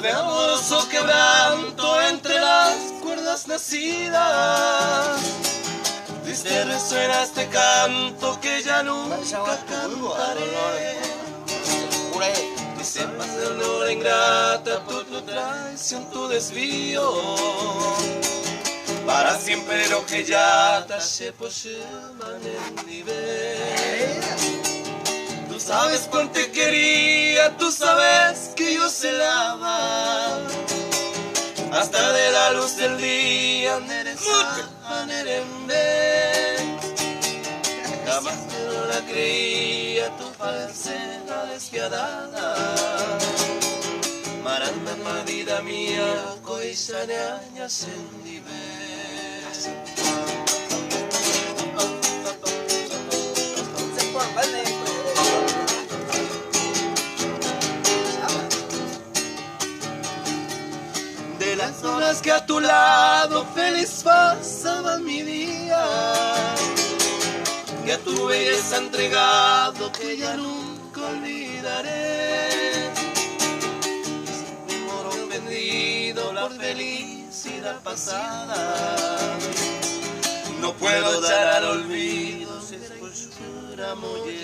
de amoroso quebranto entre las cuerdas nacidas. Triste resuena este canto que ya nunca cantaré. Y sepas de dolor ingrata tu traición, tu desvío. Para siempre lo que ya te Tú sabes cuánto te quería, tú sabes que yo celaba. Hasta de la luz del día, jamás no la creía, tu falsedad despiadada. Maranda, vida mía, coisaneaña sendive. De las horas que a tu lado feliz pasaba mi día, que a tu belleza entregado que ya nunca olvidaré. Un oro vendido por felicidad pasada, no puedo dar al olvido si escuchara muy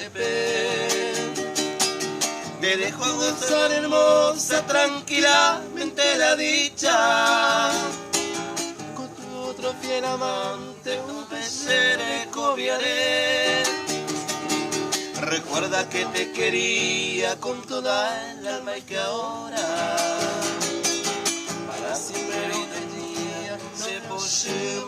me dejo gozar hermosa tranquilamente la dicha. Con tu otro fiel amante un pesere cobiaré. Recuerda que te quería con toda el alma y que ahora para siempre hoy en día se posee